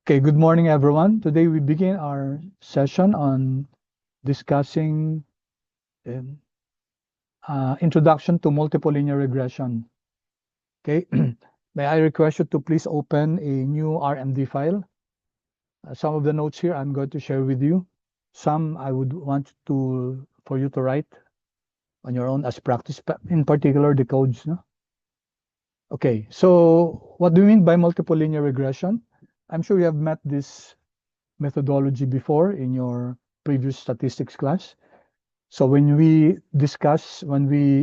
Okay, good morning, everyone. Today we begin our session on discussing um, introduction to multiple linear regression. Okay, may I request you to please open a new RMD file. Some of the notes here I'm going to share with you. Some I would want for you to write on your own as practice, in particular the codes. No? Okay, so what do you mean by multiple linear regression? I'm sure you have met this methodology before in your previous statistics class. So when we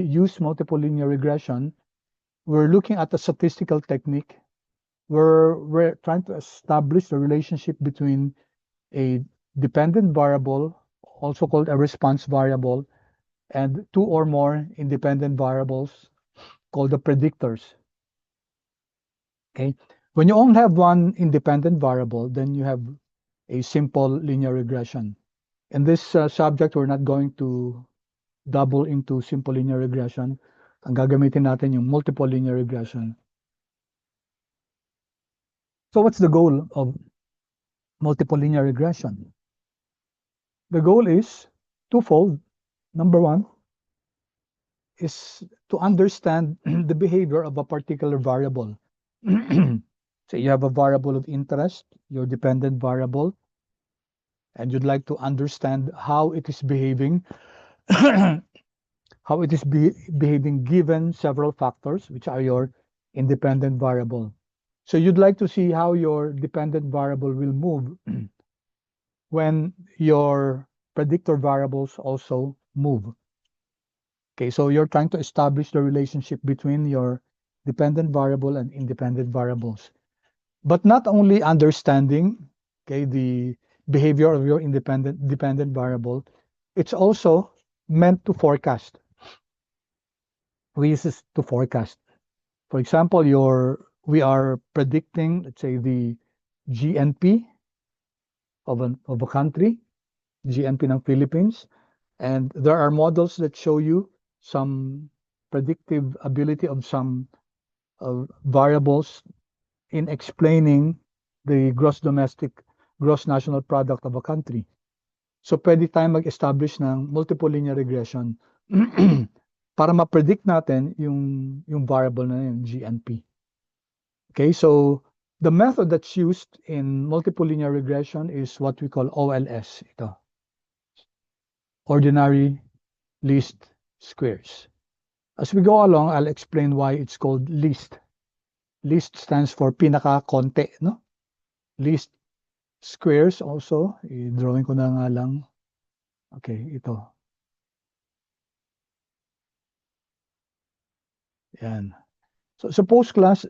use multiple linear regression, we're looking at a statistical technique where we're trying to establish the relationship between a dependent variable, also called a response variable, and two or more independent variables called the predictors. Okay. When you only have one independent variable, then you have a simple linear regression. In this subject, we're not going to double into simple linear regression. Ang gagamitin natin yung multiple linear regression. So what's the goal of multiple linear regression? The goal is twofold. Number one is to understand the behavior of a particular variable. So you have a variable of interest, your dependent variable, and you'd like to understand how it is behaving, behaving given several factors, which are your independent variable. So you'd like to see how your dependent variable will move when your predictor variables also move. Okay, so you're trying to establish the relationship between your dependent variable and independent variables. But not only understanding, okay, the behavior of your dependent variable, it's also meant to forecast. We use this to forecast. For example, we are predicting, let's say, the GNP of a country, GNP ng Philippines, and there are models that show you some predictive ability of some variables in explaining the gross national product of a country. So pwede tayong mag-establish ng multiple linear regression para ma-predict natin yung variable na yun, GNP. Okay, so the method that's used in multiple linear regression is what we call OLS. Ito. Ordinary least squares. As we go along, I'll explain why it's called least. Least stands for pinaka-konti, no? Least squares also. I-drawing ko na nga lang. Okay, ito. Yan. So suppose class,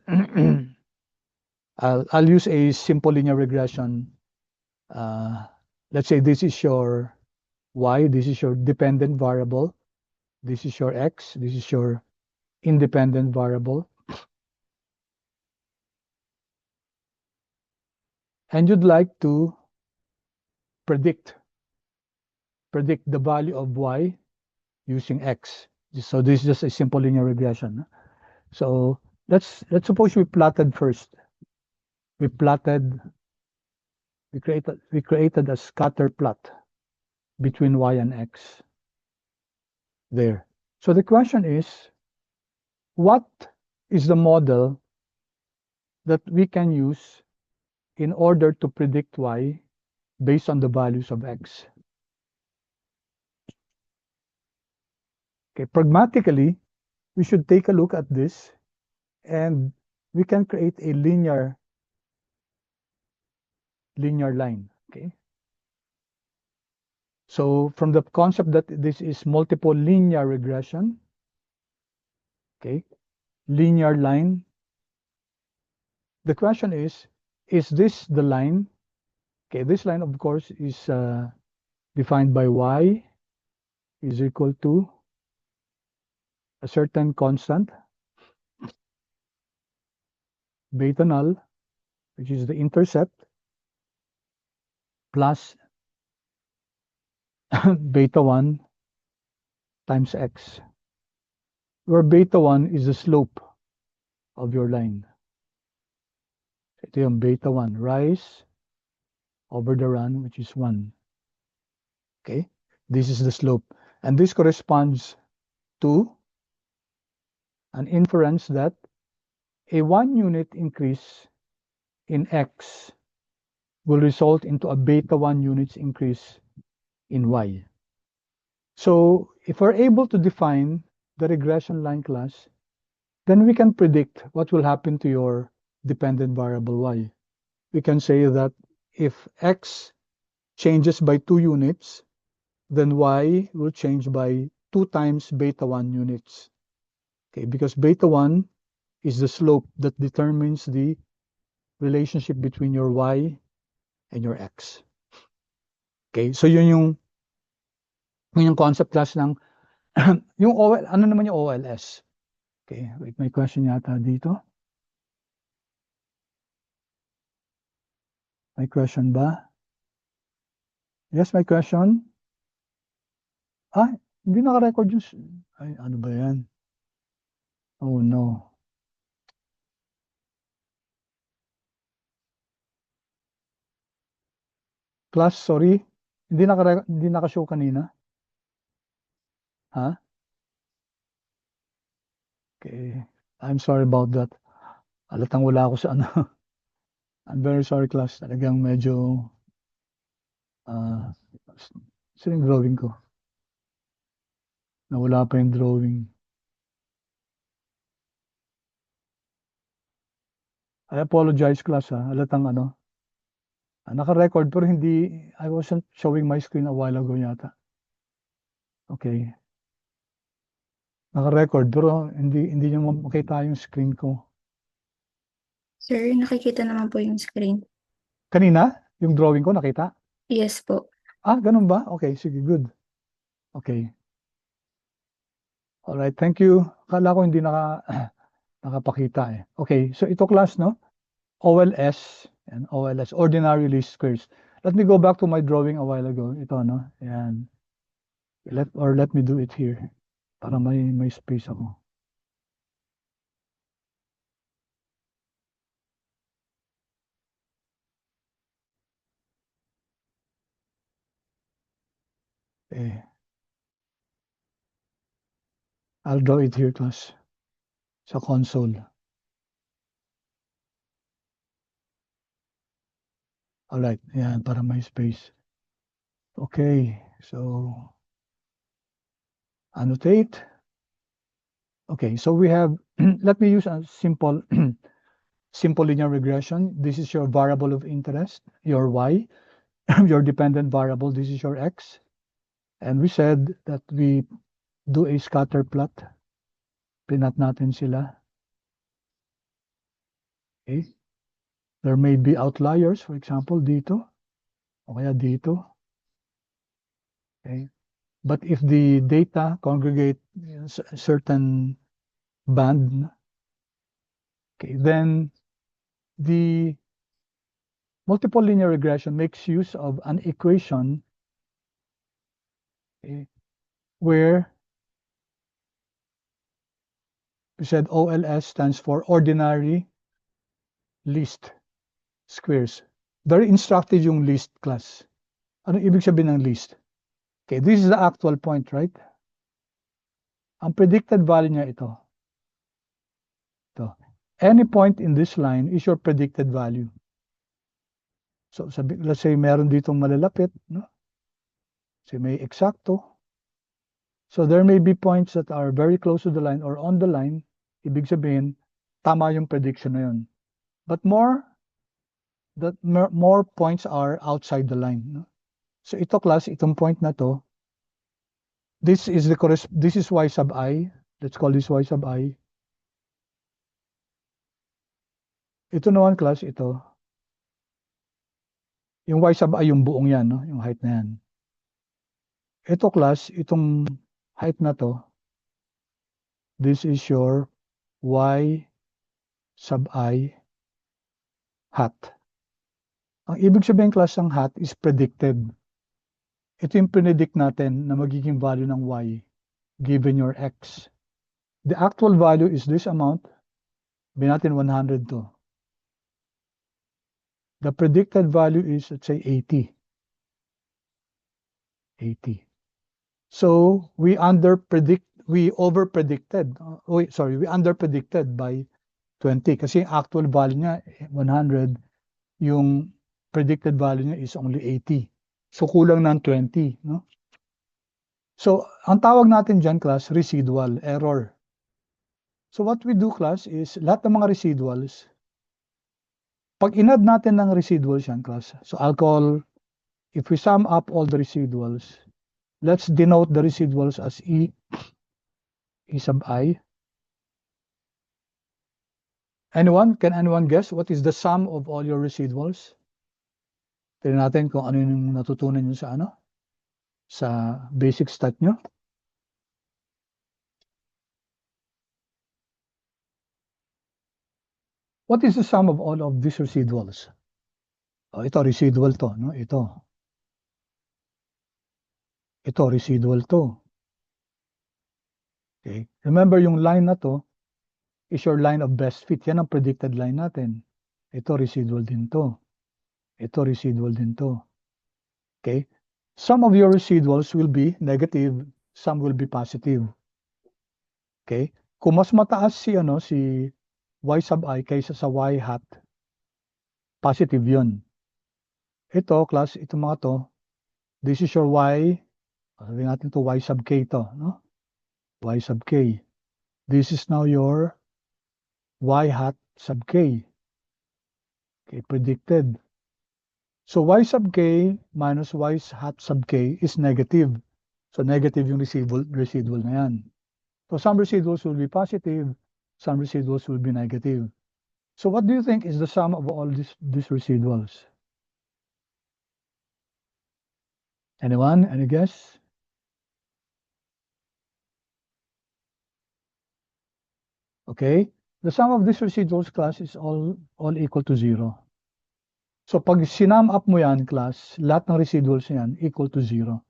I'll use a simple linear regression. Let's say this is your y, this is your dependent variable, this is your x, this is your independent variable. And you'd like to predict the value of y using x. So this is just a simple linear regression. So let's suppose we plotted first. We created a scatter plot between y and x there. So the question is, what is the model that we can use in order to predict y based on the values of x? Okay, pragmatically, we should take a look at this and we can create a linear line. Okay. So from the concept that this is multiple linear regression, okay, linear line, the question is this the line? Okay, this line, of course, is defined by y is equal to a certain constant, beta null, which is the intercept, plus beta 1 times x, where beta 1 is the slope of your line. Ito yung beta 1, rise, over the run, which is 1. Okay, this is the slope. And this corresponds to an inference that a 1 unit increase in x will result into a beta 1 units increase in y. So if we're able to define the regression line class, then we can predict what will happen to your dependent variable y. We can say that if x changes by 2 units, then y will change by 2 times beta 1 units. Okay, because beta 1 is the slope that determines the relationship between your y and your x. Okay, so yun yung concept class ng yung OL, ano naman yung OLS? Okay, wait, may question yata dito. May question ba? Yes, may question? Ah, hindi naka-record yung... Ay, ano ba yan? Oh, no. Class, sorry. Hindi naka-show kanina. Ha? Okay. I'm sorry about that. Alatang wala ako sa ano. I'm very sorry, class. Talagang medyo... sino yung drawing ko? Nawala pa yung drawing. I apologize, class, ha. Alatang ano. Naka-record pero hindi, I wasn't showing my screen a while ago yata. Okay. Naka-record pero hindi niyo makita yung screen ko. Sir, nakikita naman po yung screen. Kanina, yung drawing ko nakita? Yes po. Ah, ganun ba? Okay, sige, good. Okay. All right, thank you. Akala ko hindi nakapakita eh. Okay, so ito class, no? OLS and OLS, ordinary least squares. Let me go back to my drawing a while ago. Ito, no? Ayan. Let me do it here para may space ako. Okay. I'll draw it here, class. Sa console. All right, ayan, para may space. Okay, so annotate. Okay, so we have, let me use a simple linear regression. This is your variable of interest, your y, your dependent variable, this is your x. And we said that we do a scatter plot. Pinat natin sila. Okay. There may be outliers, for example, dito. O kaya dito. Okay. But if the data congregate in a certain band, okay, then the multiple linear regression makes use of an equation, okay, where we said OLS stands for ordinary least squares. Very instructive yung least class. Ano ibig sabihin ng least? Okay, this is the actual point, right? Ang predicted value niya ito. Any point in this line is your predicted value. So let's say meron ditong malalapit, no? So may eksakto. So there may be points that are very close to the line or on the line. Ibig sabihin, tama yung prediction na yun. But more points are outside the line. No? So ito class, itong point na to, this is y sub I. Let's call this y sub I. Ito naman class, ito. Yung y sub I, yung buong yan, no? Yung height na yan. Ito class, itong height na to, this is your y sub I hat. Ang ibig sabihin class ng hat is predicted. Ito yung predict natin na magiging value ng y given your x. The actual value is this amount. Sabihin natin 100 to. The predicted value is, let's say, 80. 80. So we overpredicted. We underpredicted by 20 kasi actual value niya 100, yung predicted value niya is only 80. So kulang ng 20, no? So ang tawag natin dyan, class, residual error. So what we do, class, is lahat ng mga residuals, pag in-add natin ng residuals yan, class, so if we sum up all the residuals, let's denote the residuals as E sub I. Can anyone guess what is the sum of all your residuals? Tingnan natin kung ano yung natutunan nyo sa basic stat nyo. What is the sum of all of these residuals? Ito, residual to, no? Ito, residual to. Okay? Remember, yung line na to is your line of best fit. Yan ang predicted line natin. Ito, residual din to. Ito, residual din to. Okay? Some of your residuals will be negative, some will be positive. Okay? Kung mas mataas si y sub I kaysa sa y hat, positive yun. Ito, class, ito mga to, this is your y, sabihin natin to y sub k to, no? Y sub k. This is now your y hat sub k. Okay, predicted. So y sub k minus y hat sub k is negative. So negative yung residual na yan. So some residuals will be positive, some residuals will be negative. So what do you think is the sum of all these residuals? Anyone? Any guess? Okay. The sum of these residuals, class, is all equal to 0. So pag sinum up mo yan, class, lahat ng residuals yan equal to 0.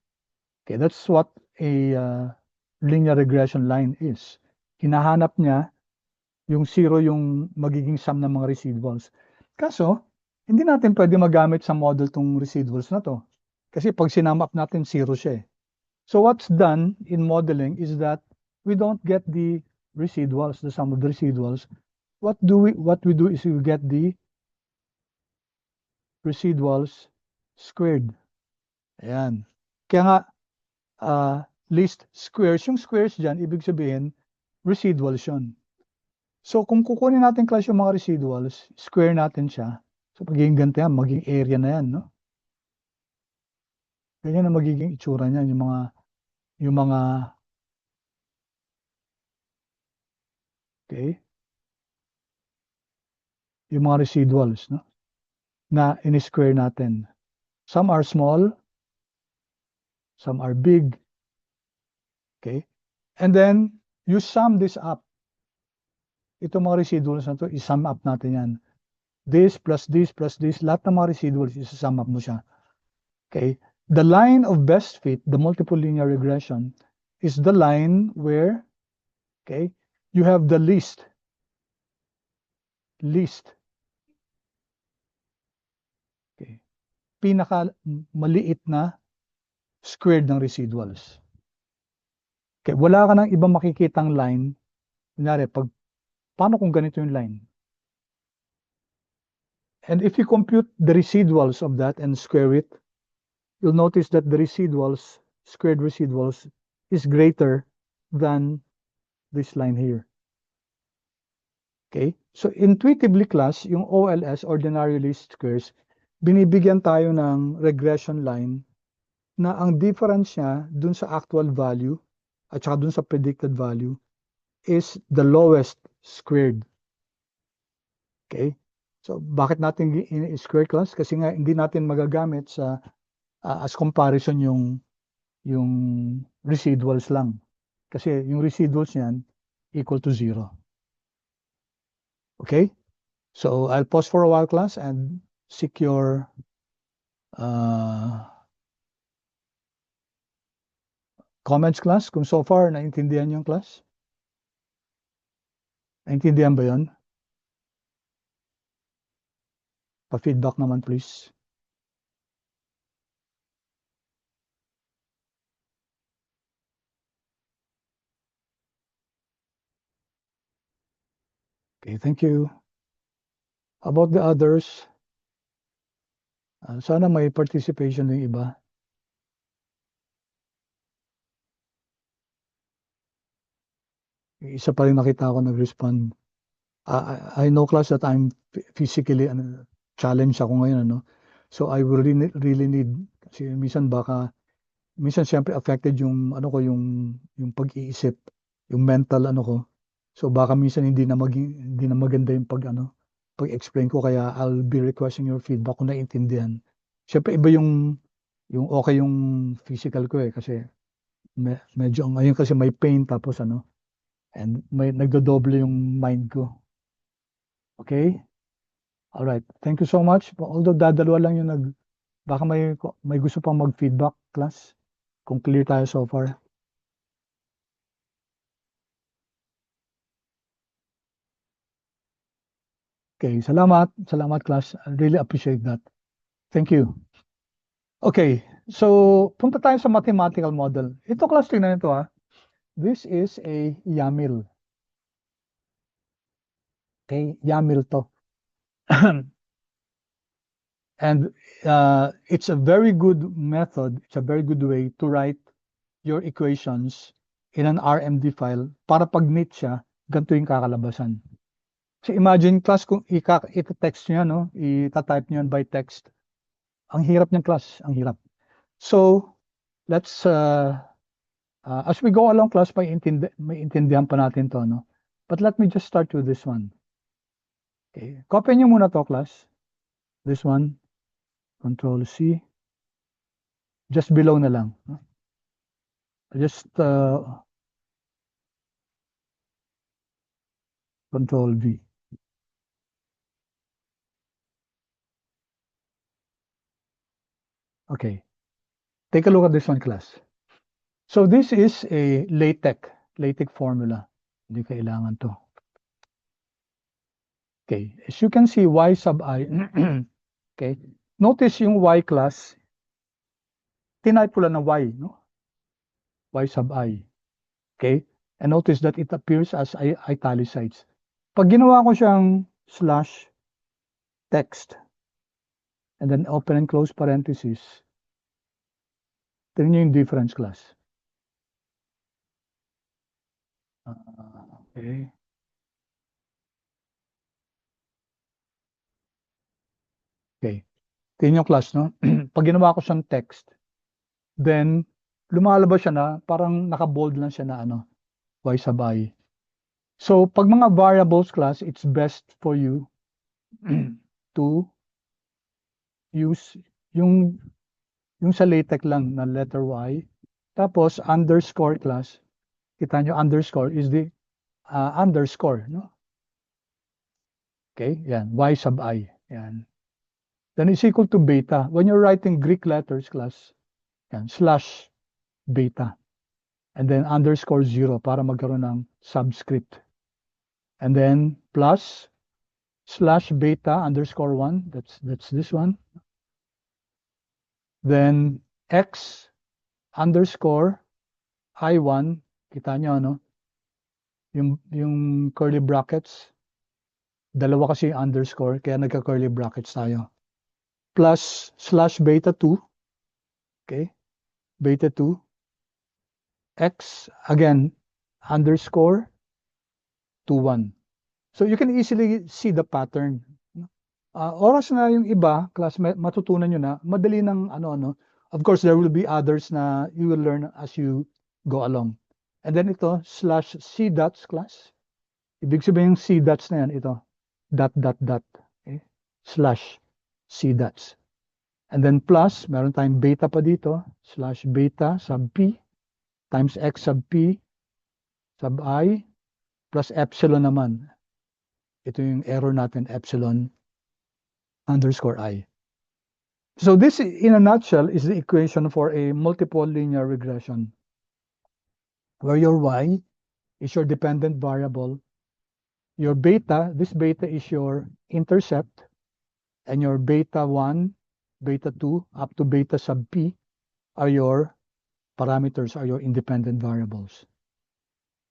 Okay, that's what a linear regression line is. Hinahanap niya yung 0 yung magiging sum ng mga residuals. Kaso, hindi natin pwede magamit sa model tong residuals na to. Kasi pag sinum up natin, 0 siya eh. So what's done in modeling is that we don't get the residuals, the sum of the residuals. What we do is we get the residuals squared. Ayan. Kaya nga, least squares. Yung squares dyan, ibig sabihin, residuals yun. So kung kukunin natin, class, yung mga residuals, square natin siya. So magiging ganito yan, magiging area na yan, no? Ganyan ang magiging itsura niyan, yung mga okay, yung mga residuals, no? Na in-square natin. Some are small, some are big. Okay? And then you sum this up. Ito mga residuals na to, i-sum up natin yan. This plus this plus this, lahat ng mga residuals, i-sum up mo siya. Okay? The line of best fit, the multiple linear regression, is the line where, okay, you have the least okay, pinaka maliit na squared ng residuals. Okay, wala ka nang ibang makikitang line. Kunyari, paano kung ganito yung line? And if you compute the residuals of that and square it, you'll notice that the residuals, squared residuals, is greater than this line here. Okay? So intuitively, class, yung OLS, ordinary least squares, binibigyan tayo ng regression line na ang difference niya dun sa actual value at saka dun sa predicted value is the lowest squared. Okay? So bakit natin in-square, class? Kasi nga hindi natin magagamit sa as comparison yung residuals lang. Kasi yung residuals niyan equal to 0. Okay? So I'll pause for a while, class, and seek your comments, class, kung so far naintindihan yung class. Naintindihan ba yun? Pa-feedback naman, please. Okay, thank you. About the others, sana may participation ng iba. Isa pa rin nakita ko nag-respond. I know, class, that I'm physically challenged ako ngayon, ano. So I will really need, kasi minsan siyempre affected yung ano ko, yung pag-iisip, yung mental ano ko. So baka minsan hindi na maganda yung pag-explain ko, kaya I'll be requesting your feedback kung naiintindihan. Siyempre iba yung okay yung physical ko kasi medyo ngayon kasi may pain, tapos and may nagdodoble yung mind ko. Okay? All right. Thank you so much. Although dadalawa lang yung baka may gusto pang mag-feedback, class. Kung clear tayo so far. Okay, salamat. Salamat, class. I really appreciate that. Thank you. Okay, so punta tayo sa mathematical model. Ito, class, tingnan ito ha. This is a YAML. Okay, YAML to. And it's a very good method, it's a very good way to write your equations in an RMD file para pag neat siya, ganito yung kakalabasan. So imagine, class, kung ita-text nyo, no? Ita-type nyo by text. Ang hirap niyang, class, ang hirap. So, let's, as we go along, class, may intindihan pa natin to, no? But let me just start with this one. Okay, copy nyo muna to, class. This one, Control C. Just below na lang. No? Just Control V. Okay. Take a look at this one, class. So this is a LaTeX formula. Hindi kailangan to. Okay. As you can see, y sub I. Okay. Notice yung y, class. Tinype ko lang na y, no? Y sub I. Okay. And notice that it appears as italicized. Pag ginawa ko siyang slash text and then open and close parentheses, tingnan nyo yung difference, class. Okay. Okay. Tingnan nyo, class, no? Pag ginawa ko siyang text, then lumalabas siya na parang naka-bold lang siya na y sub I. So pag mga variables, class, it's best for you to use yung sa LaTeX lang na letter Y. Tapos underscore, class. Kita nyo, underscore is the underscore, no? Okay, yan, y sub I. Yan. Then it's equal to beta. When you're writing Greek letters, class, yan, slash beta. And then underscore 0 para magkaroon ng subscript. And then plus slash beta underscore 1. That's this one. Then x underscore I1. Kita nyo, no? Yung curly brackets. Dalawa kasi yung underscore, kaya nagka-curly brackets tayo. Plus slash beta 2. Okay? Beta 2. X, again, underscore 21. So you can easily see the pattern. Oras na yung iba, class, matutunan nyo na, madali ng Of course, there will be others na you will learn as you go along. And then ito, slash C dots, class. Ibig sabihin yung C dots na yan, ito. Dot. Okay? Slash C dots. And then plus, meron tayong beta pa dito, slash beta sub P times X sub P sub I plus epsilon naman. Ito yung error natin, epsilon underscore I. So this, in a nutshell, is the equation for a multiple linear regression, where your y is your dependent variable. Your beta, this beta is your intercept. and your beta 1, beta 2, up to beta sub p are your parameters, are your independent variables.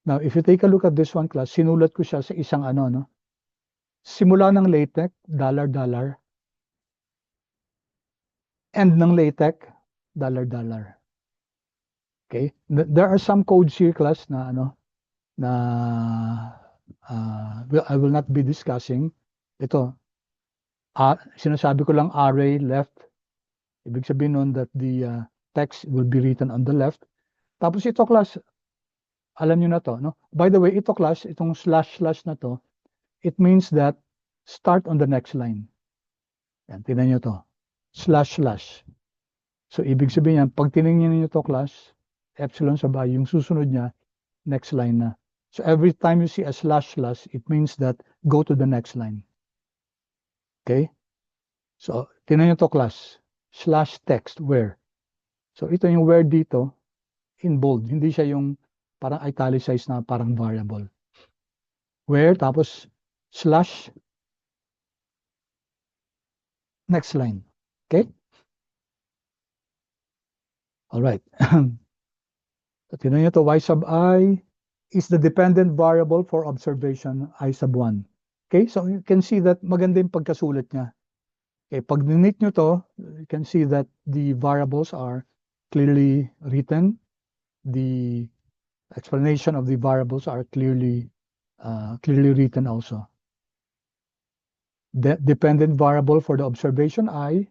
Now, if you take a look at this one class, sinulat ko siya sa isang ano, no? Simula ng LaTeX, $, end ng LaTeX, $. Okay? There are some codes here class na ano, na I will not be discussing. Ito, sinasabi ko lang array left. Ibig sabihin nun that the text will be written on the left. Tapos ito class, alam nyo na to, no? By the way, ito class, itong slash na to, it means that start on the next line. Yan, tingnan nyo to. Slash. So, ibig sabihin yan, pag tinignan nyo to class, epsilon sub I, yung susunod niya, next line na. So, every time you see a slash, it means that go to the next line. Okay? So, tingnan nyo to class. Slash text, where? So, ito yung where dito, in bold. Hindi siya yung parang italicized na parang variable. Where, tapos slash, next line. Okay? All right. So, tingnan nyo to, y sub I is the dependent variable for observation I sub 1. Okay? So, you can see that maganda yung pagkasulat niya. Okay, pag ninit nyo to, you can see that the variables are clearly written. The explanation of the variables are clearly written also. The dependent variable for the observation I,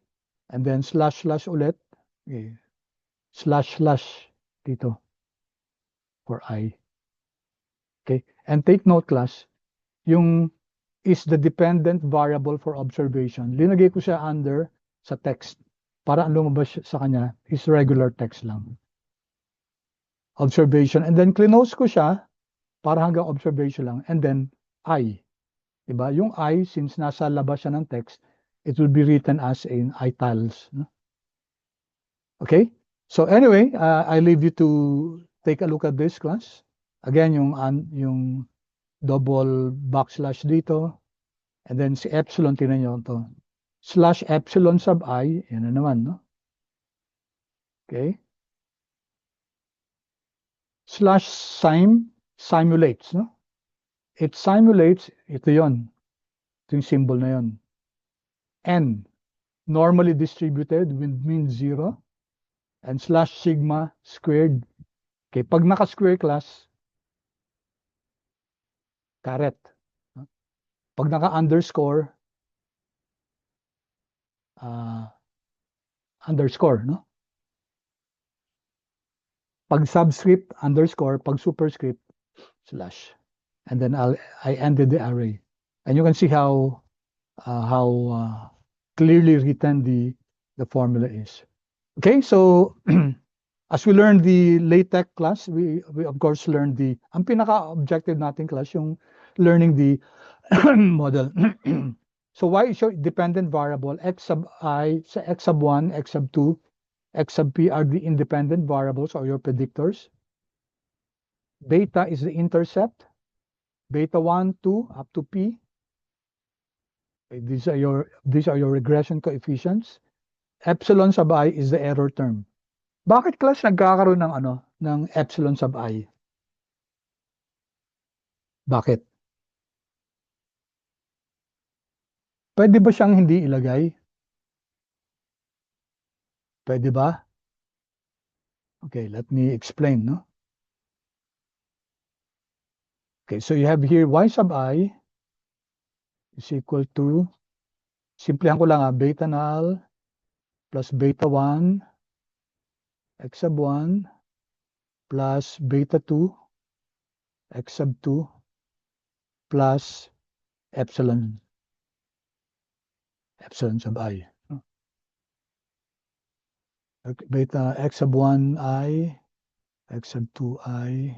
and then slash ulit. Okay. Slash dito for I. Okay, and take note class, yung is the dependent variable for observation. Linagay ko siya under sa text para ang lumabas sa kanya is regular text lang. Observation. And then close ko siya para hanggang observation lang. And then I. Diba? Yung I, since nasa labas siya ng text, it will be written as in italics. No? Okay? So anyway, I leave you to take a look at this class. Again, yung double backslash dito. And then si epsilon, tingnan nyo ito. Slash epsilon sub I, yan na naman, no? Okay. Slash simulates, no? It simulates, ito yon. Ito yung symbol na yon. N, normally distributed with mean 0. And slash sigma squared. Okay, pag naka-square class, caret. Pag naka-underscore, underscore, no? Pag subscript, underscore, pag superscript, slash. And then I ended the array. And you can see how clearly written the formula is. Okay, so as we learned the LaTeX class, we of course learned ang pinaka-objective natin class, yung learning the model. So y is your dependent variable, x sub I, x sub 1, x sub 2, x sub p are the independent variables or your predictors. Beta is the intercept. Beta 1, 2, up to p. Okay, these are your regression coefficients. Epsilon sub I is the error term. Bakit class nagkakaroon ng epsilon sub I? Bakit? Pwede ba siyang hindi ilagay? Pwede ba? Okay, let me explain, no? Okay, so you have here y sub I is equal to, simplihan ko lang beta null plus beta 1, x sub 1, plus beta 2, x sub 2, plus epsilon sub I. Okay, beta x sub 1 I, x sub 2 I.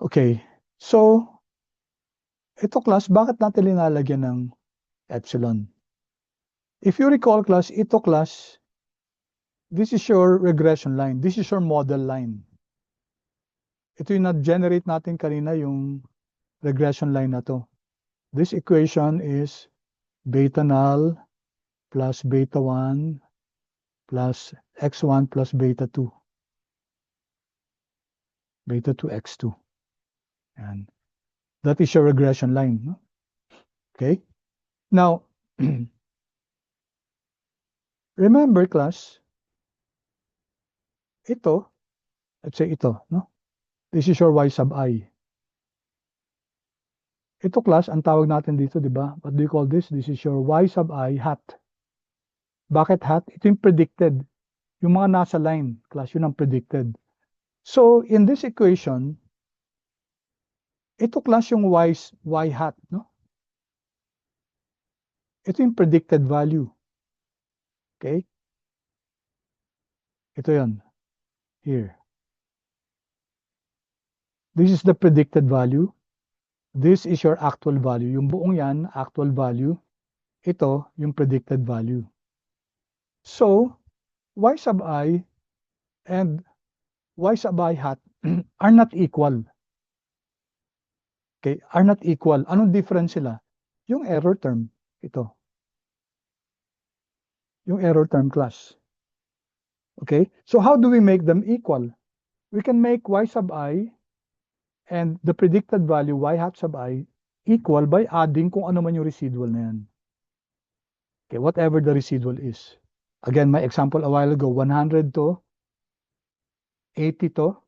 Okay, so ito class, bakit natin linalagyan ng epsilon? If you recall class, ito class, this is your regression line. This is your model line. Ito yung na-generate natin kanina, yung regression line na to. This equation is beta null plus beta 1 plus x1 plus beta 2. Beta 2 x2. And that is your regression line. No? Okay? Now, remember class, ito, let's say ito, no? This is your y sub I. Ito class, ang tawag natin dito, di ba? What do you call this? This is your y sub I hat. Bakit hat? Ito yung predicted. Yung mga nasa line, class, yun ang predicted. So, in this equation, ito class yung y hat, no? Ito yung predicted value. Okay? Ito yun. Here. This is the predicted value. This is your actual value. Yung buong yan, actual value. Ito, yung predicted value. So, y sub I and y sub I hat are not equal. Okay? Are not equal. Anong difference sila? Yung error term. Ito. Yung error term class. Okay? So, how do we make them equal? We can make y sub I and the predicted value y hat sub I equal by adding kung ano man yung residual na yan. Okay, whatever the residual is. Again, my example a while ago, 100 to 80 to.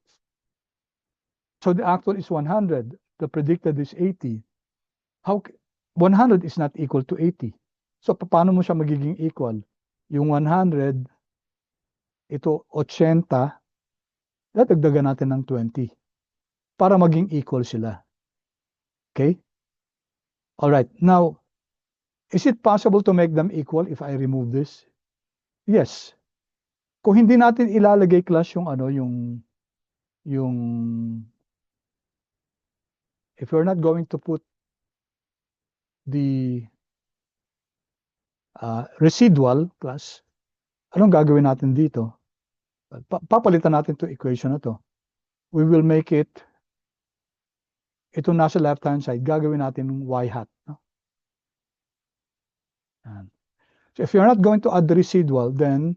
So the actual is 100. The predicted is 80. How 100 is not equal to 80. So paano mo siya magiging equal? Yung 100, ito 80, dadagdagan natin ng 20 para maging equal sila. Okay? All right. Now, is it possible to make them equal if I remove this? Yes. Kung hindi natin ilalagay class yung ano, yung if we're not going to put the residual class, anong gagawin natin dito? Papalitan natin to equation na to. We will make it, ito nasa left-hand side, gagawin natin y hat. No? So if you're not going to add the residual, then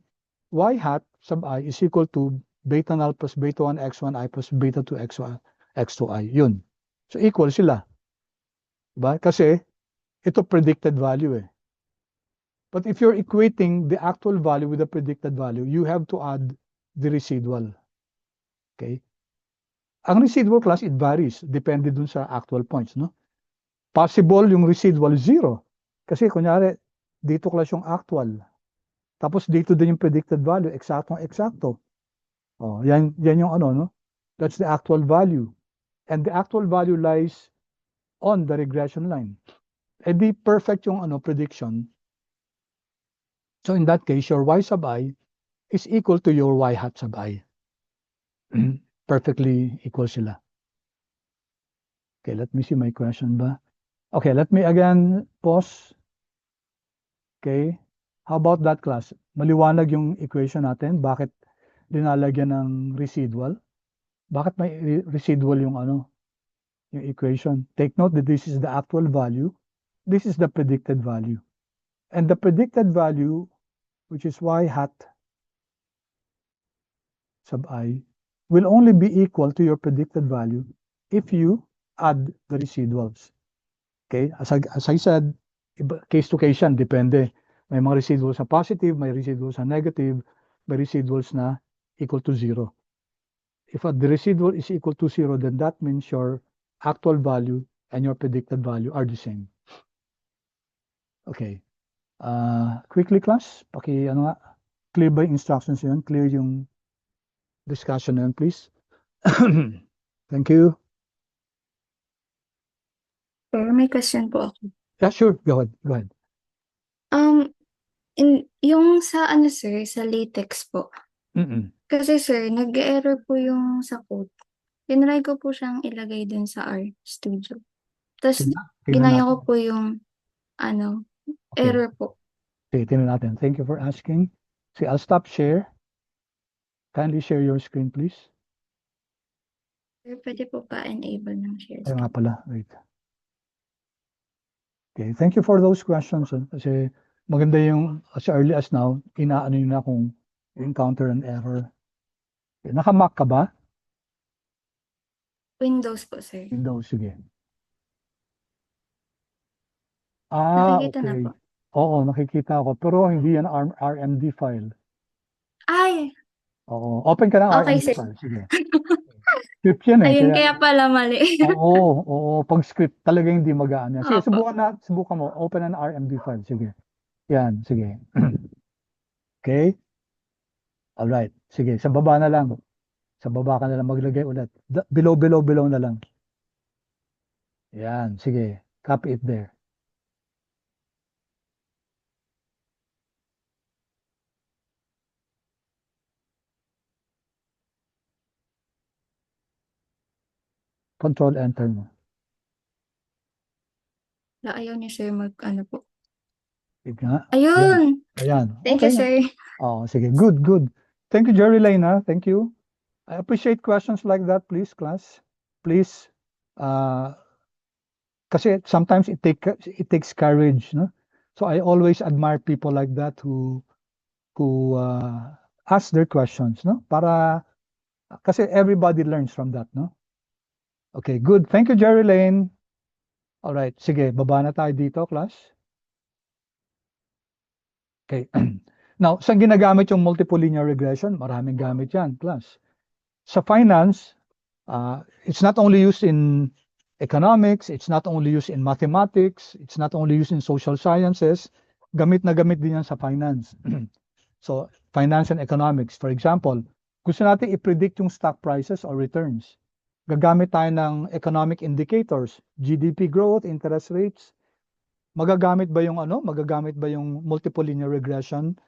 y hat sub I is equal to beta null plus beta 1 x1 I plus beta 2 x1 x2 I. Yun. So equal sila. Diba? Kasi ito predicted value eh. But if you're equating the actual value with the predicted value, you have to add the residual. Okay? Ang residual class, it varies. Depende dun sa actual points. No? Possible yung residual 0. Kasi kunyari, dito class yung actual. Tapos dito din yung predicted value, eksaktong-eksakto. Oh, yan yung ano, no? That's the actual value. And the actual value lies on the regression line. Eh di perfect yung ano prediction. So in that case, your y sub I is equal to your y hat sub I. Perfectly equal sila. Okay, let me see my question ba. Okay, let me again pause. Okay, how about that class? Maliwanag yung equation natin. Bakit dinalagyan ng residual? Bakit may residual yung ano, yung equation? Take note that this is the actual value. This is the predicted value. And the predicted value, which is y hat sub I, will only be equal to your predicted value if you add the residuals. Okay? As I said, case to case yan, depende. May mga residuals na positive, may residuals na negative, may residuals na equal to 0. If the residual is equal to 0, then that means your actual value and your predicted value are the same. Okay. Quickly class, ano nga, clear by instructions yun, clear yung discussion na yun, please. Thank you. Sir, may question po ako. Yeah, sure. Go ahead. Yung sa ano sir, sa latex po. Kasi sir, nag-error po yung sa code. Tinry ko po siyang ilagay dun sa RStudio. Tapos, Tingnan ginaya natin. ko po yung ano, Okay. error po. Okay, tingnan natin. Thank you for asking. See, I'll stop share. Kindly share your screen, please. Sir, pwede po pa enable ng share Ay nga screen. pala, wait. Okay, thank you for those questions. Kasi maganda yung as early as now, inaano nyo na kung encounter an error. Okay, naka-Mac ka ba? Windows po, sir. Windows, sige. Nakikita na Okay. po. Oo, nakikita ko. Pero hindi yan RMD file. Ay, Oo, open ka ng okay, RMD sir. file. Sige. Script yan eh. Ayun, Kaya, kaya pala mali. oo, pag script talaga hindi magaan yan. Sige, Opo. subukan mo. Open an RMD file. Sige. Yan, sige. Okay? Alright. Sige, sa baba na lang. Sa baba ka na lang maglagay ulit. Below na lang. Yan, sige. Copy it there. Control enter mo. Ayaw niya, sir, ano po. Sige nga. Yan. Ayun! Ayan. Thank Okay you, na. sir. Oh, sige. Good. Thank you, Jerry Lane. Thank you. I appreciate questions like that, please, class. Please, kasi sometimes it takes courage, no? So I always admire people like that who ask their questions, no? Para kasi everybody learns from that, no? Okay, good. Thank you, Jerry Lane. All right, sige, baba na tayo dito, class. Okay. Now, saan ginagamit yung multiple linear regression? Maraming gamit yan, class. Sa finance, it's not only used in economics, it's not only used in mathematics, it's not only used in social sciences, gamit na gamit din yan sa finance. So, finance and economics, for example, gusto natin i-predict yung stock prices or returns. Gagamit tayo ng economic indicators, GDP growth, interest rates. Magagamit ba yung multiple linear regression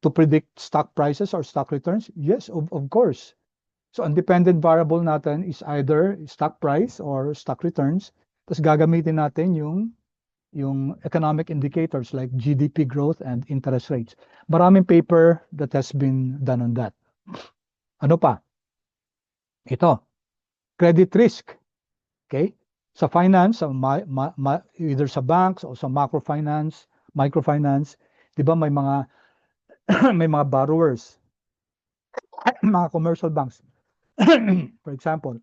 to predict stock prices or stock returns? Yes, of course. So, ang dependent variable natin is either stock price or stock returns. Tapos gagamitin natin yung economic indicators like GDP growth and interest rates. Maraming paper that has been done on that. Ano pa? Ito, credit risk. Okay? Sa finance, either sa banks o sa microfinance, di ba may mga may mga borrowers, mga commercial banks. For example,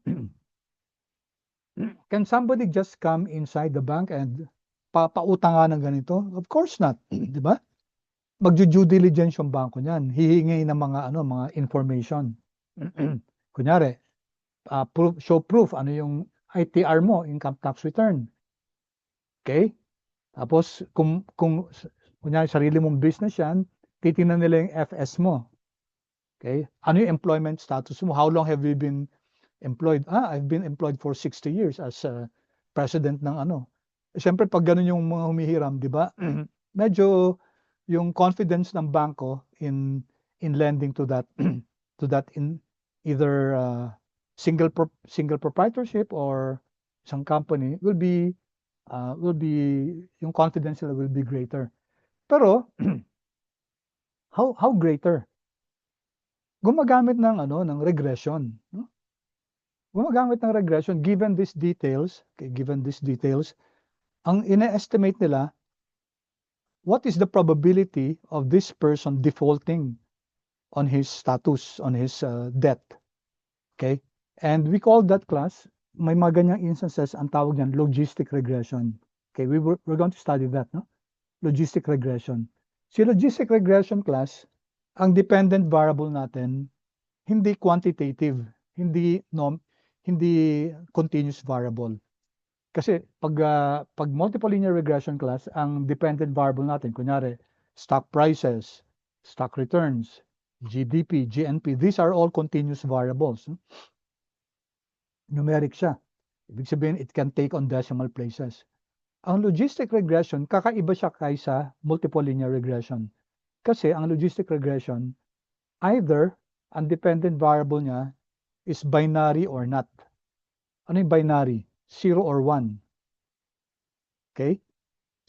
can somebody just come inside the bank and papautang nga ng ganito? Of course not, di ba? Magju-due diligence yung bangko niyan. Hihingi ng mga information. Kunyari, show proof, ano yung ITR mo, income tax return. Okay? Tapos, kung kunyari, sarili mong business yan, titingnan nila yung FS mo. Okay? Ano yung employment status mo? How long have you been employed? I've been employed for 60 years as president ng ano. Siyempre, pag ganun yung mga humihiram, di ba? Medyo yung confidence ng bangko in lending to that in either single proprietorship or isang company will be yung confidence nila will be greater. Pero how greater? Gumagamit ng regression, no? Gumagamit ng regression given these details, ang ina-estimate nila what is the probability of this person defaulting on his status, on his debt. Okay? And we call that class, may mga ganyang instances, ang tawag niyan, logistic regression. Okay, we're going to study that, no? Logistic regression. Si logistic regression class, ang dependent variable natin, hindi quantitative, hindi continuous variable. Kasi pag multiple linear regression class, ang dependent variable natin, kunyari, stock prices, stock returns, GDP, GNP, these are all continuous variables. Numeric siya. Ibig sabihin, it can take on decimal places. Ang logistic regression, kakaiba siya kaysa multiple linear regression. Kasi ang logistic regression, either ang dependent variable niya is binary or not. Ano yung binary? 0 or 1. Okay?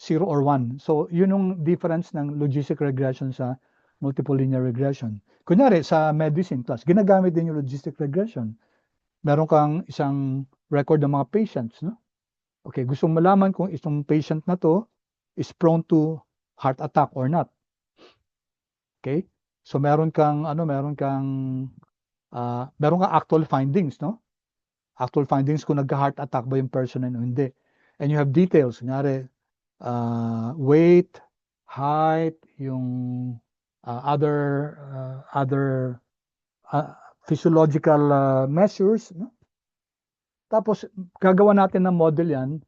0 or 1. So, yun yung difference ng logistic regression sa multiple linear regression. Kunyari, sa medicine class, ginagamit din yung logistic regression. Meron kang isang record ng mga patients, no? Okay, gusto malaman kung itong patient na to is prone to heart attack or not. Okay? So meron kang actual findings, no? Actual findings kung nagka-heart attack ba yung person o hindi. And you have details, kunyari, weight, height, yung other physiological measures, no? Tapos gagawa natin ng model yan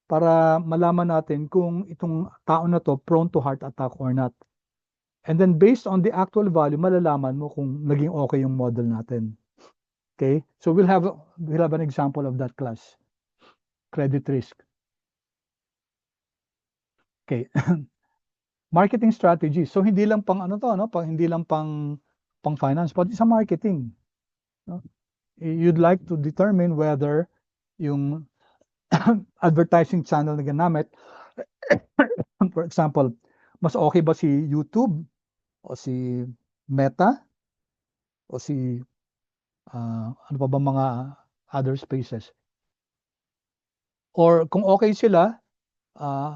para malaman natin kung itong tao na to prone to heart attack or not. And then based on the actual value, malalaman mo kung naging okay yung model natin. Okay? So we'll have an example of that class. Credit risk. Okay. Marketing strategy. So hindi lang pang hindi lang pang finance, but sa marketing. No? You'd like to determine whether yung advertising channel na ginamit, for example, mas okay ba si YouTube o si Meta o si ano pa ba mga other spaces? Or kung okay sila,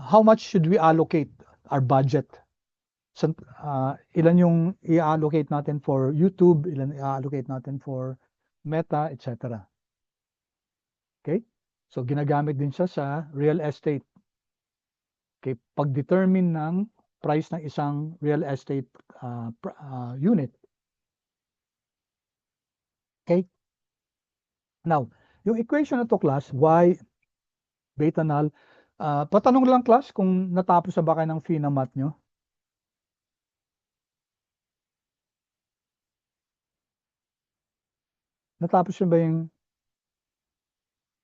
how much should we allocate our budget? So, ilan yung i-allocate natin for YouTube, ilan i-allocate natin for Meta, etc. Okay? So ginagamit din siya sa real estate. Okay, pag-determine ng price ng isang real estate unit. Okay? Now, yung equation na to class, y beta null, patanong lang class kung natapos na ba kayo ng FINA-math nyo. Natapos yun ba yung,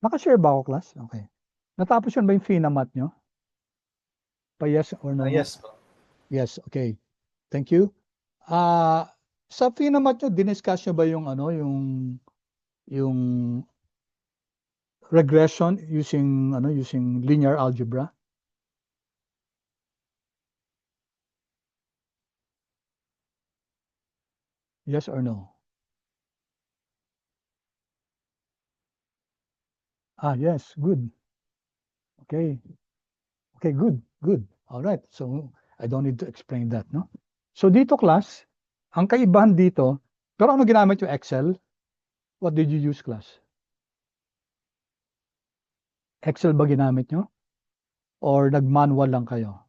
nakashare ba ako class? Okay. Natapos yun ba yung FINA-math nyo? Pa yes or no? Yes po. Yes, okay. Thank you. Sa FINA-math nyo, diniscuss nyo ba yung yung regression using linear algebra? Yes or no? Yes, good. Okay. Okay, good, good. All right. So I don't need to explain that, no? So dito class, ang kaibahan dito, pero ano ginamit yung Excel? What did you use class? Excel ba ginamit nyo? Or nag-manual lang kayo?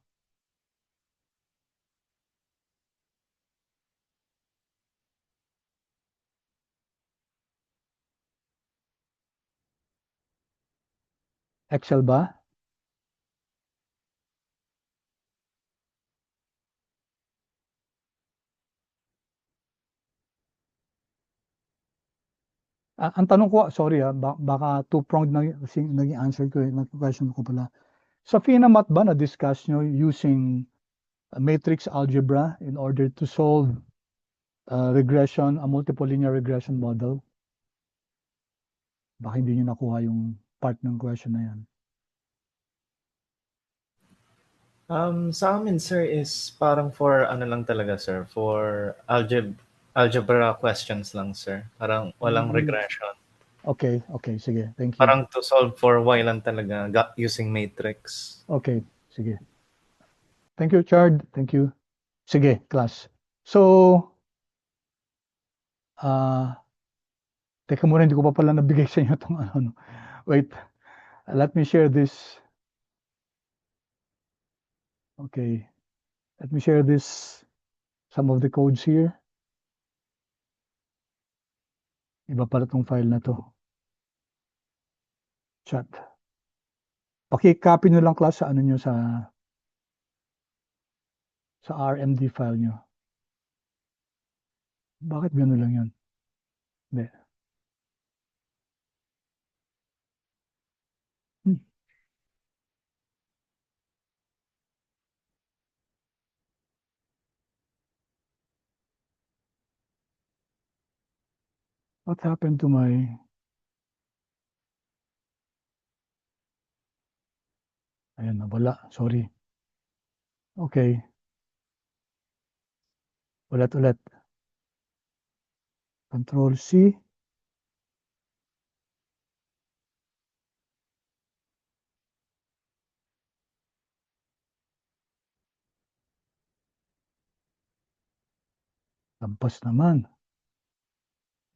Excel ba? Ang tanong ko, sorry baka two-pronged na naging answer ko, question ko pala. Sa FINA-math ba na-discuss nyo using matrix algebra in order to solve a multiple linear regression model? Baka hindi nyo nakuha yung part ng question na yan. Sa amin, sir, is parang for ano lang talaga, sir, for algebra questions lang, sir. Parang walang regression. Okay, sige. Thank you. Parang to solve for y lang talaga using matrix. Okay, sige. Thank you, Chard. Thank you. Sige, class. So, teka muna, hindi ko pa pala nabigay sa inyo itong ano. Wait, let me share this. Okay, let me share this, some of the codes here. Iba pala itong file na to. Chat. Paki-copy nyo lang class sa ano nyo sa RMD file nyo. Bakit gano'n lang yun? Hindi. What happened to my... Ayan, nawala. Sorry. Okay. Ulit. Control C. Lampas naman.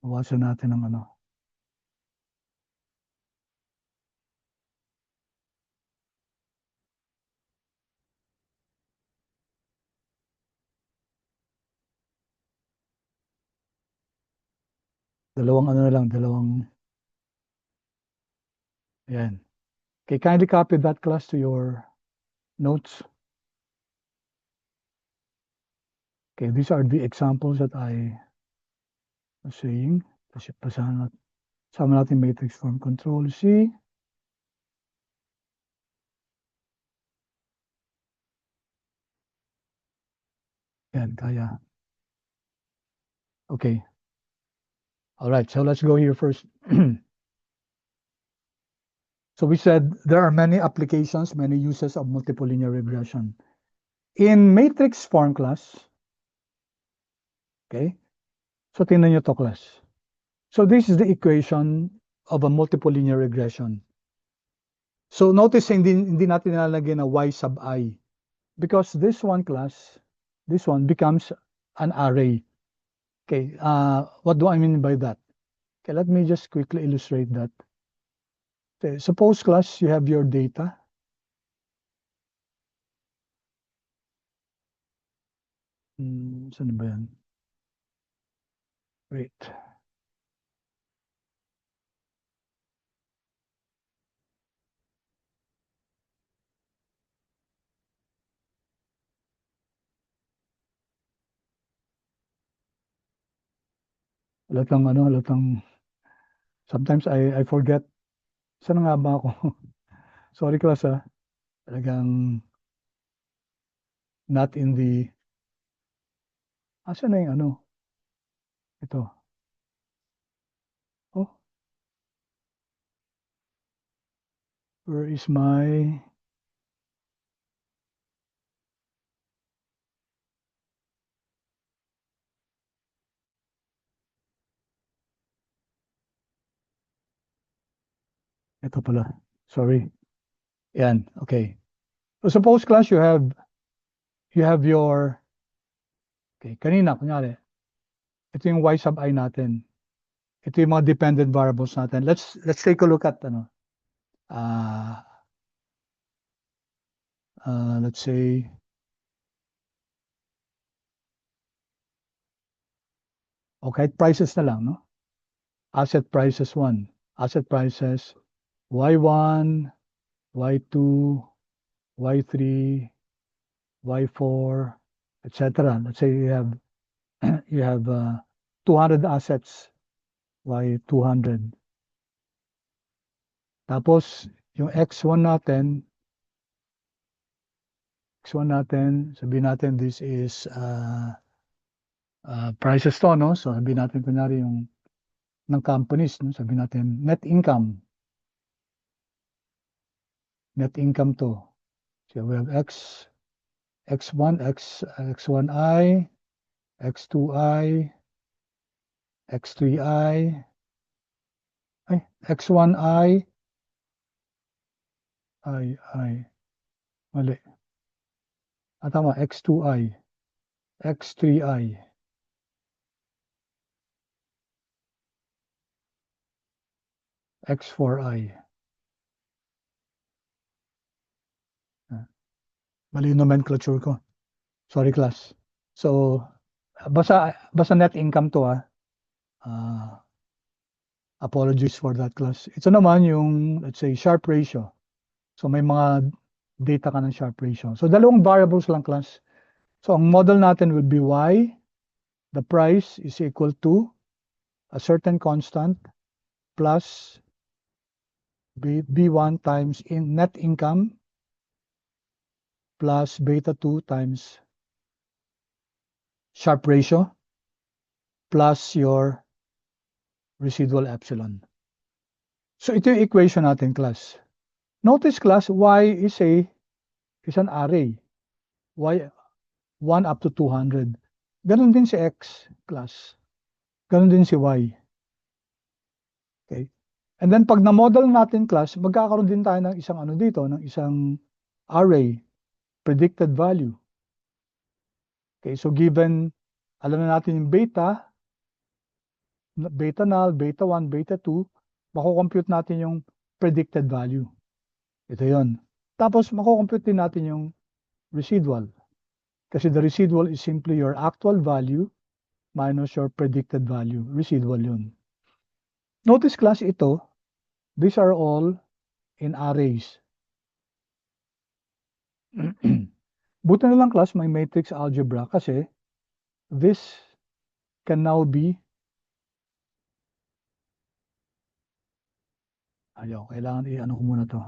Bawasan natin ng ano. Dalawang ano na lang, dalawang. Ayan. Okay, kindly copy that class to your notes. Okay, these are the examples that I was saying. Basahan natin. Sama natin matrix form. Control C. Yan, kaya. Okay. All right, so let's go here first. So we said there are many applications, many uses of multiple linear regression. In matrix form class, okay, so tingnan nyo to class. So this is the equation of a multiple linear regression. So notice hindi natin nilalagay na y sub I because this one class, this one becomes an array. Okay, what do I mean by that? Okay, let me just quickly illustrate that. Okay, suppose class you have your data. Saan ba yan? Wait. Halatang sometimes I forget. Saan nga ba ako? Sorry class ha. Talagang not in the, saan na yung ano? Ito. Oh. Where is my, ito pala. Sorry. Yan, okay. So suppose class you have your, okay, kanina, kunyari, ito yung y sub I natin. Ito yung mga dependent variables natin. Let's take a look at, let's say, okay, prices na lang, no? Asset prices 1, asset prices Y1, Y2, Y3, Y4, etc. Let's say you have 200 assets, Y200. Tapos yung X1 natin, sabihin natin this is prices to, no? So sabihin natin kunyari yung ng companies, no? Sabihin natin net income to. So we have X1, X1I, X2I, X3I, X1I, mali. Tama, X2I, X3I, X4I. Mali yung nomenclature ko. Sorry class. So, basta net income to apologies for that class. Ito naman yung, let's say, Sharpe ratio. So may mga data ka ng Sharpe ratio. So dalawang variables lang class. So ang model natin would be Y. The price is equal to a certain constant plus B1 times in net income plus beta 2 times Sharpe ratio plus your residual epsilon. So ito yung equation natin class. Notice class, Y is an array. Y 1 up to 200. Ganon din si X class. Ganon din si Y. Okay. And then pag na-model natin class, magkakaroon din tayo ng isang ano dito, ng isang array, predicted value. Okay, so given alam na natin yung beta null, beta 1, beta 2, mako-compute natin yung predicted value. Ito yon. Tapos mako-compute din natin yung residual. Kasi the residual is simply your actual value minus your predicted value. Residual yun. Notice class ito, these are all in arrays. Buti na lang class may matrix algebra kasi this can now be kailangan i-ano ko muna to.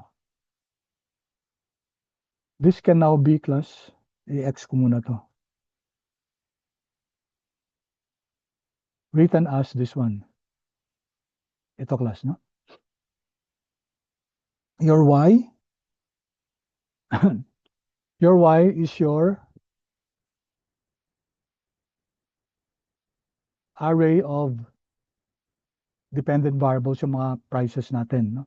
This can now be class, i-x ko muna to. Written as this one. Ito class, no? Your y, your y is your array of dependent variables, yung mga prices natin, no?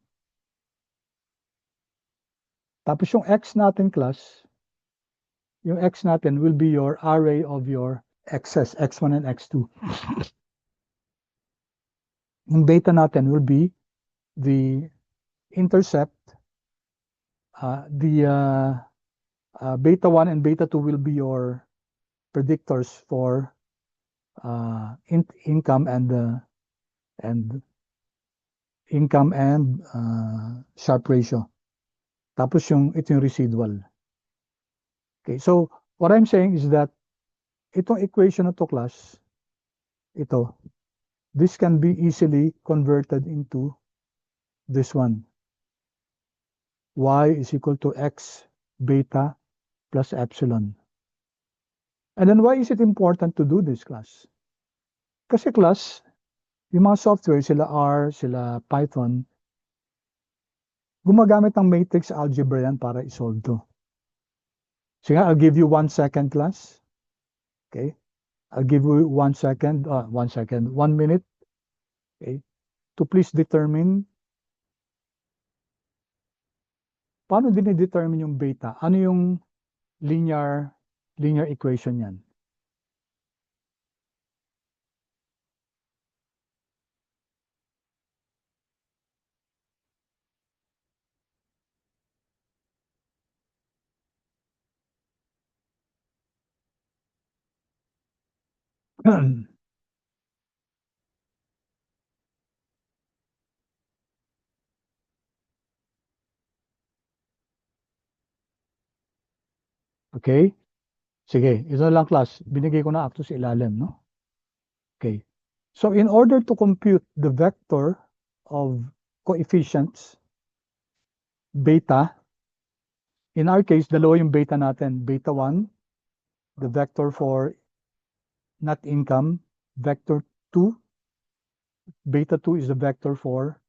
Tapos yung x natin class, yung x natin will be your array of your x's, x1 and x2. Yung beta natin will be the intercept, beta 1 and beta 2 will be your predictors for income and income and Sharpe ratio. Tapos ito yung residual. Okay, so what I'm saying is that itong equation na to class, this can be easily converted into this one. Y is equal to x beta plus epsilon. And then why is it important to do this class? Kasi class, yung mga software, sila R, sila Python, gumagamit ng matrix algebra yan para isolve to. So I'll give you 1 second class. Okay? I'll give you 1 second, 1 minute, okay, to please determine paano dinidetermine yung beta? Ano yung linear equation yan? Okay? Sige, ito lang class. Binigay ko na acto sa ilalim, no? Okay. So in order to compute the vector of coefficients, beta, in our case, dalawa yung beta natin. Beta 1, the vector for net income. Vector 2, beta 2 is the vector for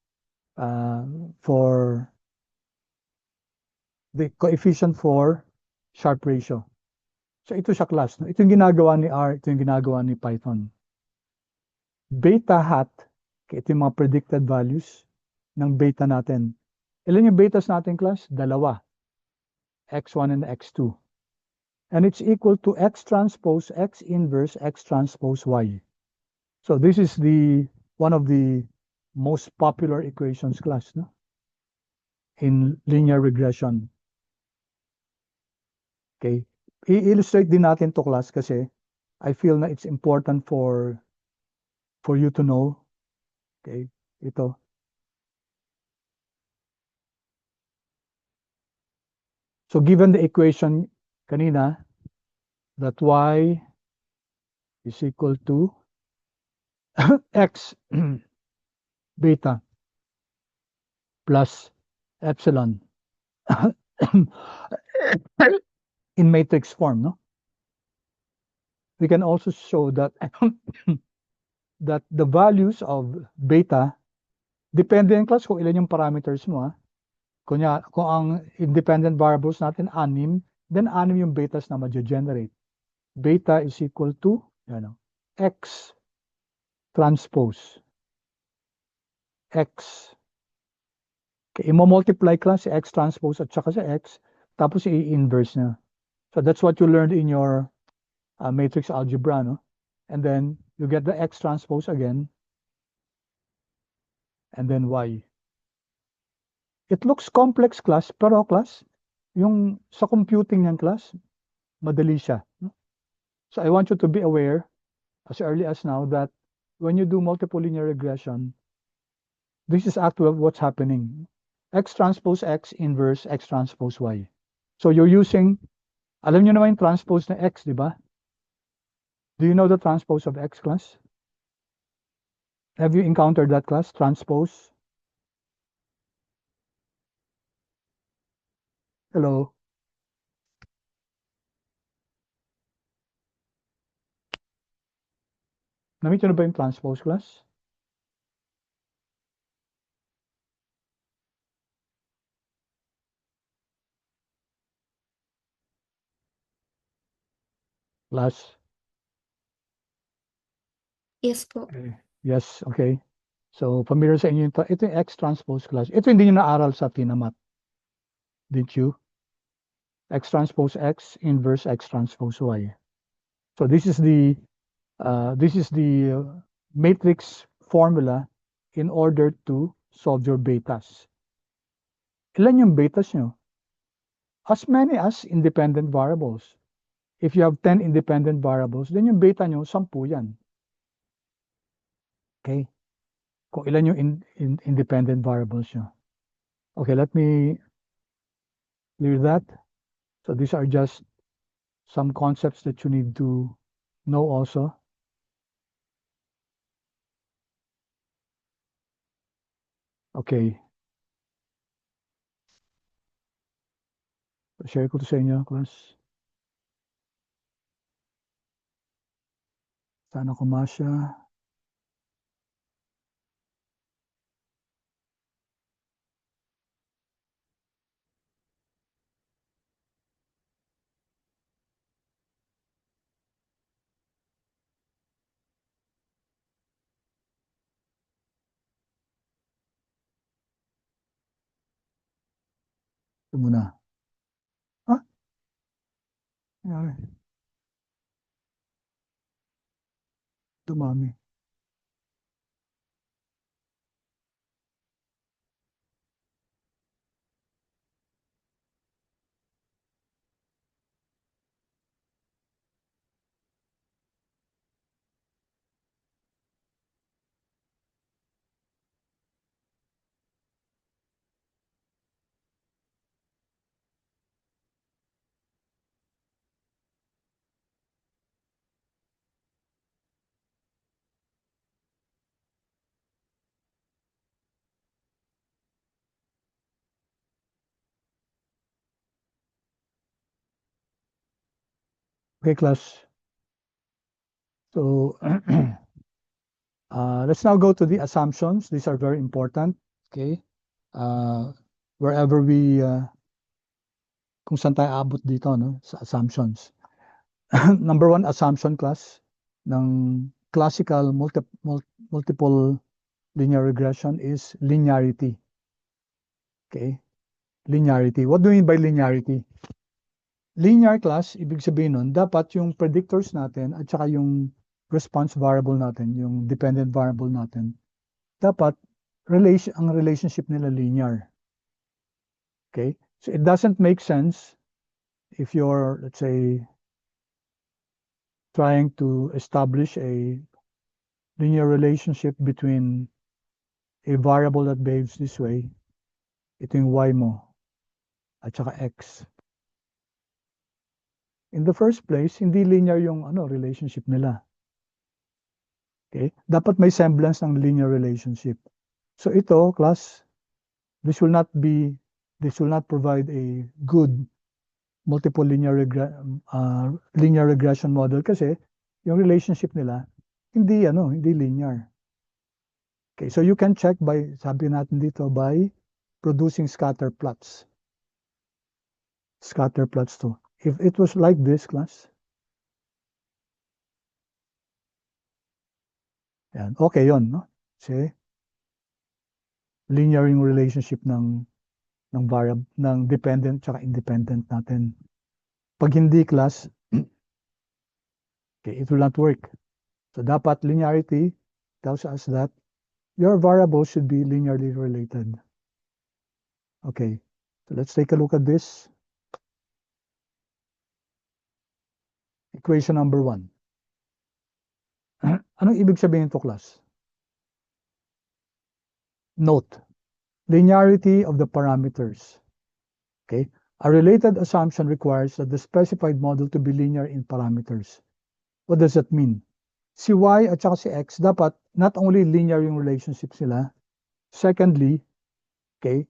the coefficient for Sharpe ratio. So ito siya class. No? Ito yung ginagawa ni R, ito yung ginagawa ni Python. Beta hat, ito yung mga predicted values ng beta natin. Ilan yung betas natin class? Dalawa. X1 and X2. And it's equal to X transpose X inverse X transpose Y. So this is one of the most popular equations class, no? In linear regression. Okay. I-illustrate din natin to class kasi I feel na it's important for you to know. Okay. Ito. So given the equation kanina that y is equal to x beta plus epsilon in matrix form, no? We can also show that that the values of beta depende yung class kung ilan yung parameters mo, ha? Kung ang independent variables natin 6, then 6 yung betas na ma-generate. Beta is equal to x transpose x. Okay, i-multiply class si x transpose at saka sa x, tapos i-inverse na. So that's what you learned in your matrix algebra, no? and then you get the X transpose again, and then Y. It looks complex, class, pero class, yung sa computing yan, class, madali siya. So I want you to be aware as early as now that when you do multiple linear regression, this is actually what's happening. X transpose X inverse X transpose Y. So you're using, alam nyo naman yung transpose na X, di ba? Do you know the transpose of X, class? Have you encountered that, class? Transpose? Hello? Na-meet nyo na ba yung transpose, class? Class? Yes po. Okay. Yes, okay. So, familiar sa inyo ito yung X transpose, class. Ito hindi nyo naaral sa TINAMAT. Did you? X transpose X inverse X transpose Y. So this is the matrix formula in order to solve your betas. Ilan yung betas nyo? As many as independent variables. If you have 10 independent variables, then yung beta nyo, 10 yan. Okay? Kung ilan yung independent variables nyo. Okay, let me clear that. So these are just some concepts that you need to know also. Okay. Share ko to sa inyo, class. Sana kumasya. Ito muna. Ah? Nangyari. Dumami. Okay, class. So let's now go to the assumptions. These are very important. Okay. Wherever we, kung saan tayo abot dito, no, sa assumptions. Number one assumption, class, ng classical multiple linear regression is linearity. Okay. Linearity. What do you mean by linearity? Linear, class, ibig sabihin nun, dapat yung predictors natin at saka yung response variable natin, yung dependent variable natin, dapat ang relationship nila linear. Okay? So it doesn't make sense if you're, let's say, trying to establish a linear relationship between a variable that behaves this way, ito yung y mo, at saka x. In the first place, hindi linear yung relationship nila. Okay? Dapat may semblance ng linear relationship. So ito, class, this will not provide a good multiple linear regression model kasi yung relationship nila hindi linear. Okay, so you can check by, sabi natin dito, by producing scatter plots. Scatter plots to. If it was like this, class, yan, okay yon, no? See? Linear yung relationship ng variable, ng dependent tsaka independent natin. Pag hindi, class, okay, it will not work. So dapat linearity tells us that your variable should be linearly related. Okay, so let's take a look at this. Equation number 1. Anong ibig sabihin ito, class? Note, linearity of the parameters. Okay, a related assumption requires that the specified model to be linear in parameters. What does that mean? Si y at saka si x, dapat not only linear yung relationship sila, secondly, okay,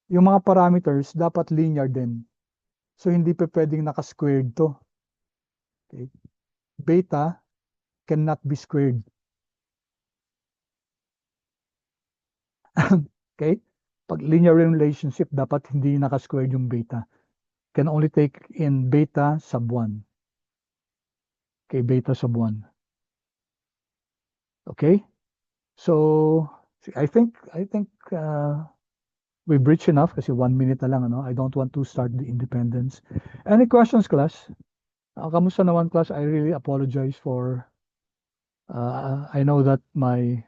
yung mga parameters dapat linear din. So hindi pa pwedeng naka-squared to. Okay. Beta cannot be squared. Okay? Pag linear relationship, dapat hindi naka-squared yung beta. Can only take in beta sub 1. Okay, beta sub 1. Okay? So, I think we've reached enough kasi 1 minute na lang, ano? I don't want to start the independence. Any questions, class? Kamusta naman, class? I really apologize for I know that my